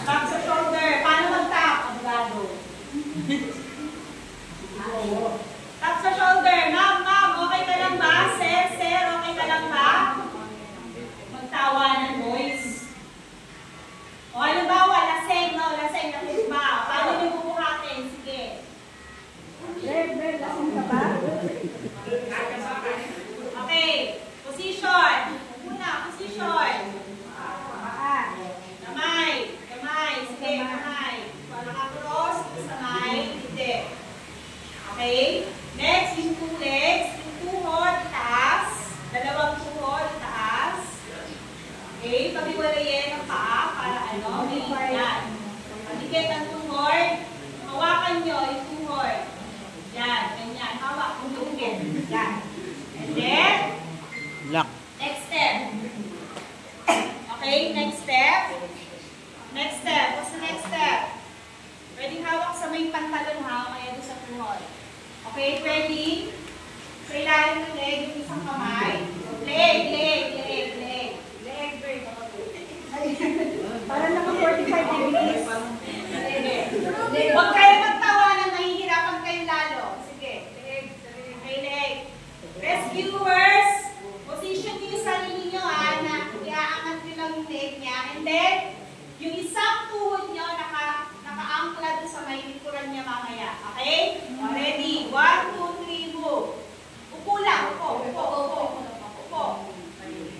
Tap sa shoulder. Paano mag-tap? Abogado. Tap sa shoulder. Ma'am, okay ka lang ba? Sir, okay ka lang ba? Magtawanan, boys. O halimbawa, laseng, no? Laseng, laseng ba? Paano niyo bubuhatin? Sige. Red, laseng ka ba? Okay. Position. Una, position. Kamay. Sige, kamay. Naka-cross, kamay, hindi. Okay? Next, yung two legs. Yung tuhod, taas. Dalawang tuhod, taas. Okay? Pag-iwalayin ang paa para ano? May yan. Pagdikit ang tuhod. Hawakan nyo yung tuhod. Yan, ganyan. Hawak ang tuhod. Yan. And then, Lock. next step. Okay, next step. Next step. What's the next step? Pwedeng hawak sa may pantalon ha, kaya doon sa tuhod. Okay, pwedeng sa ilalim ng leg, yung isang kamay. Leg. Para naka 45 degrees. Huwag kayo magtawanan, mahihirapan kayo lalo. Sige, leg. Rescuers, position niyo yung sarili niyo ha, na iaangat niyo lang yung leg niya. And then, yung isang tuhod niyo naka-angkla doon sa may likuran niya mamaya. Okay? Ready? 1, 2, 3, move. Upo lang. Upo.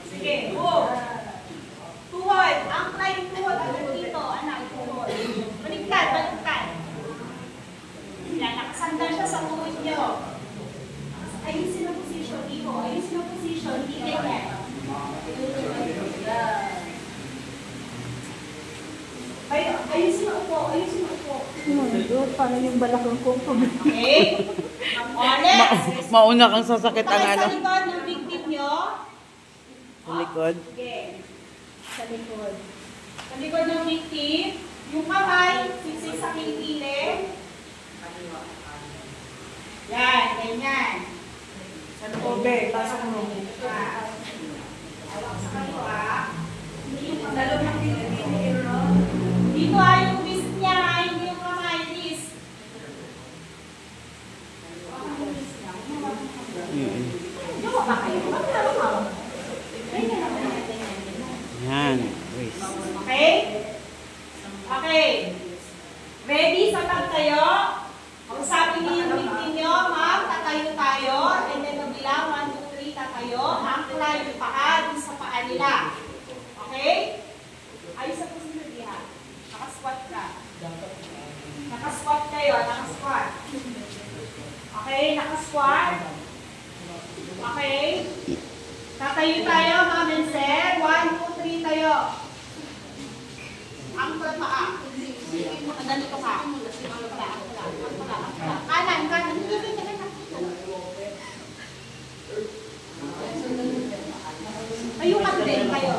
Sige, move. Tuhod. Angkla yung tuhod. Ano dito? Anak, tuhod. Baliktad. Yan, nakasandal siya sa tuhod niyo. Ayusin ang position. Ibo. Ayusin ang position. Hindi ganyan. Ayusin ang upo. Parang yung balakang ko. Okay? Next. Mauna kang sasakit ang ano. Sa likod ng victim nyo. Sa likod. Okay. Sa likod. Sa likod ng victim. Yung kamay, sisig sa kilikili. Yan, ganyan. Sa loobe, pasok mo. Hawak sa kaliwa. Lalo ng kilikili. Dito yung wrist niya, hindi yung kamay, wrist. Yan. Okay. Ready sa pagtayo? Kausapin niyo yung victim niyo, ma'am, tatayo tayo. And then magbilang, 1, 2, 3, tatayo. Angkla yung paa, dun sa paa nila. Okay? Ayos sa position diha. Nakasquat ka. Nakasquat kayo, nakasquat. Okay, nakasquat. Okay. Tatayo tayo, ma'am and sir. 1, 2, 3, tayo. Angkla paa. Ganito ka. Kanan. Tayo ka din kayo.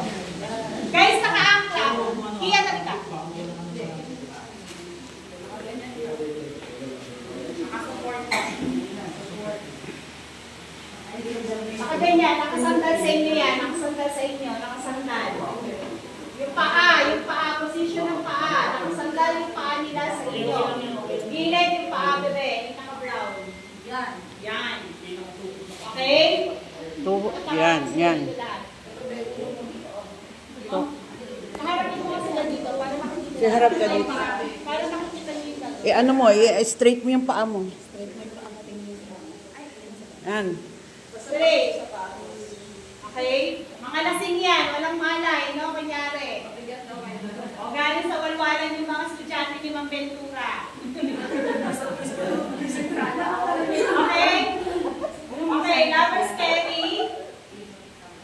Guys, naka-angkla. Kaya na ka. Naka-support ka. Naka-ganyan. Nakasandal sa inyo yan. Nakasandal. Yung paa. Position ng paa. Nakasandal yung paa nila sa inyo. Gilid yung paa, bebe. Yung naka-brown. Yan. Okay? Yan. Harap mo kasi dito para makikita. Harap ka dito. Para makikita dito. Ano mo, straight mo yung paa mo. Yan. Straight. Okay? Mga lasing yan. Walang malay. No? Kunyari. O galing sa walwalan yung mga estudyante ni Ma'am Ventura. Okay? Okay. Lovers carry.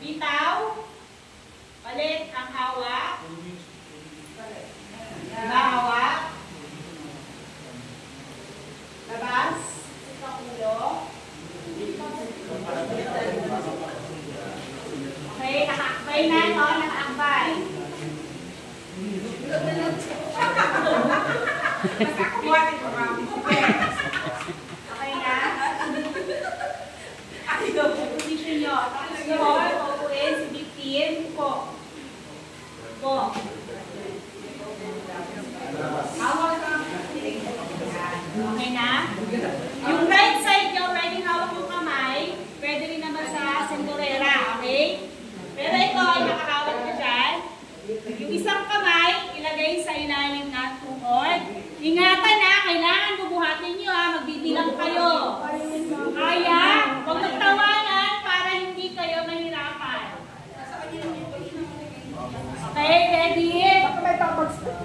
Bitaw. Palit ang hawak. Diba hawak? Labas. Sa ulo. Okay, naka-akbay na, no? Naka-akbay. Okay na? Position nyo. Tapos yun, paupuin si victim. Po.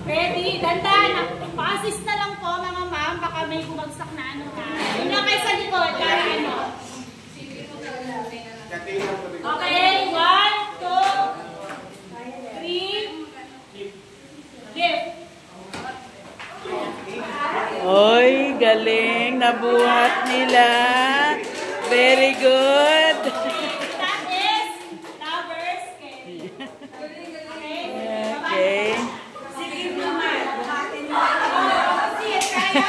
Ready? Dandan. Pa-assist na lang po mga ma'am. Baka may bumagsak na ano ha. Yun lang kayo sa likod. Para ano. Okay. 1, 2, 3. Lift. Oy, galing. Nabuhat nila. Very good. That is lovers. Okay. Sige naman. Buhatin mo. Sige, kaya.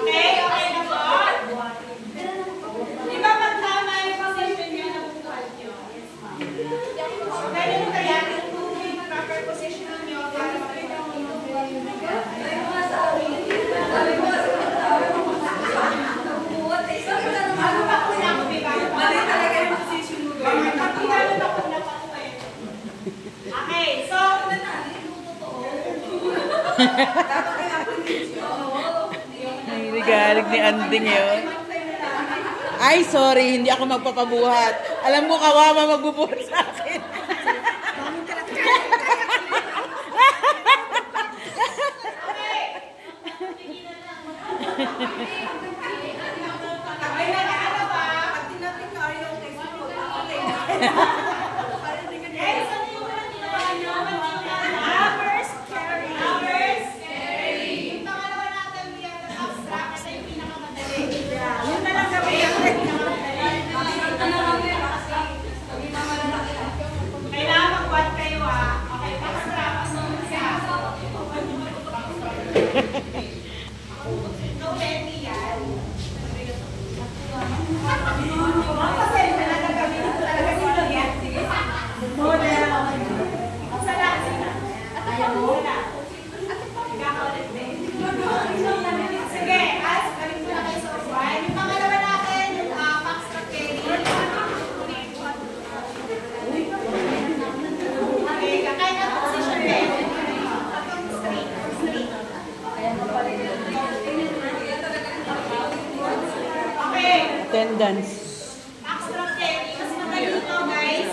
Okay, okay na po. Di ba pag tama yung position niyo, nabubuhat niyo? So, ganun kaya yung proper position niyo para ano ba kung ako, diba? Mali talaga yung position mo. Pagkakalo na po na pa ko eh. Okay, so, Ay, regalig ni Anding yun. Ay, sorry. Hindi ako magpapabuhat. Alam mo, kawawa magbubuhat sa akin. ay nag-ano ba? Guys, ano yung unang ginawa niyo? Lovers carry. Lovers carry. Yung pangalawa natin, we have the abstract. Ito yung pinakamadali. Yun na lang kami. Kailangan mag-quad kayo ah. Okay, abstract. Ano siya? No, ready yan. Pasensya na nagkamit ko talaga si Maria. Model. Ayaw mo na. Ikakaulit din. Sige, as galing ko na kayo sa upuan. Yung pangalawa natin, yung backstrap carry. Okay, kakain na position din. Tapos straight. Okay. Attendance. Backstrap carry. Mas magaling ito, guys.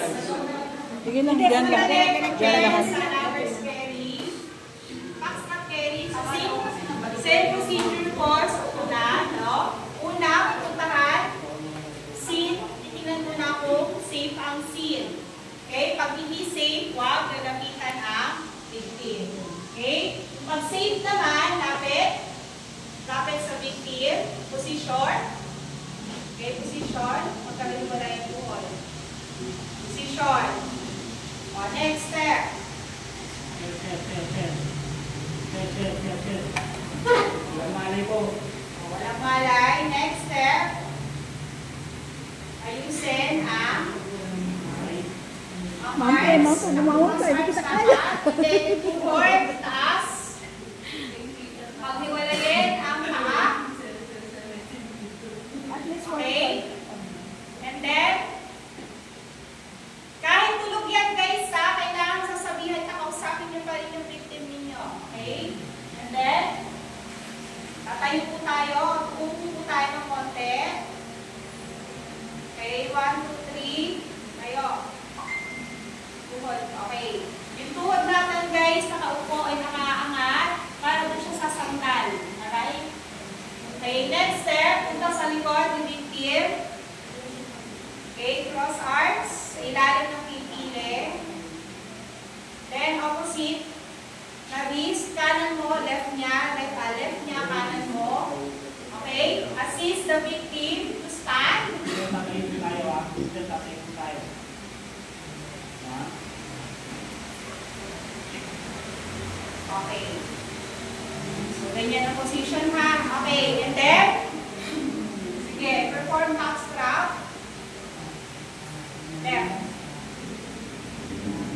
Sige lang, dyan lang. Dyan lang. Lovers carry. Backstrap carry. So, same procedure po sa una, no? Una, pupuntahan. Scene. Titingnan muna kung safe ang scene. Okay? Pag hindi safe, huwag gagamitan ang victim. Okay? Pag safe naman, lapit. Lapit sa victim. Position. Okay, position. Magkagaling mo na yung buhol. Position. O, next step. Walang malay. Next step. Ayusin ang arms. Hindi kita kaya. Then, forward, taas. Paghiwalayin ang paa. Okay? And then, kahit tulog yan guys ha, kailangan sasabihan na kausapin nyo pa rin yung victim ninyo. Okay? And then, tatayo po tayo. Upo po tayo ng konti. Okay? 1, 2, 3. Tayo. Tuhod. Okay. Yung tuhod natin guys, nakaupo ay nakaangat para doon siya sasangkal. Alright? Okay, next step, punta sa likod ng victim. Okay, cross arms, sa ilalim ng pipili. Then, opposite, na wrist, kanan mo, left niya, left niya, kanan mo. Okay, assist the victim to stand. Okay. So, ganyan ang position ha. Okay, and then, sige, perform back strap. Left.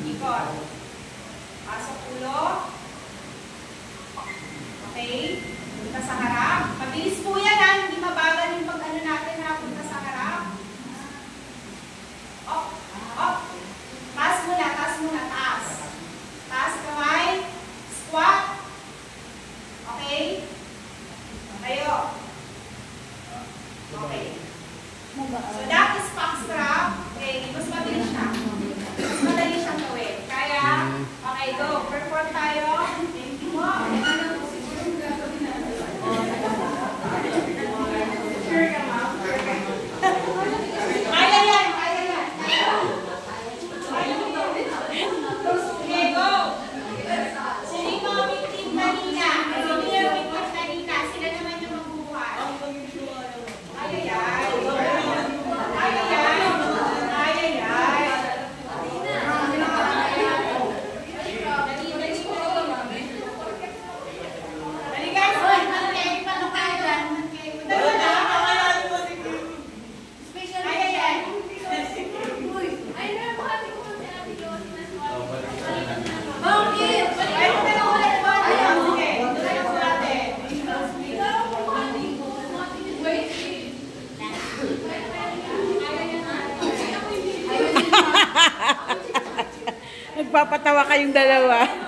Ikot. Pasok ulo. Okay. Punta sa harap. Mabilis po yan ha. Hindi mabagal yung pag-ano natin ha. Punta sa harap. Up. Up. Taas muna. Taas muna. Taas. Taas kamay. Squat. Okay. Tayo. So that is foxtrot. Okay, mas madali siya. Mas madali siyang gawin. Kaya, okay, go. Perform tayo. Thank you mo. Sure ka, ma'am. Sure ka. Kaya yan, kaya yan. Okay, go. Sino yung victim kanina? Sino yung victim kanina? Sila naman yung magbubuhat. Kaya yan. Kaya yan. Kaya yan. Dali guys, mag-cake pa nung kaya. Dali na. Kaya yan. Nagpapatawa kayong dalawa.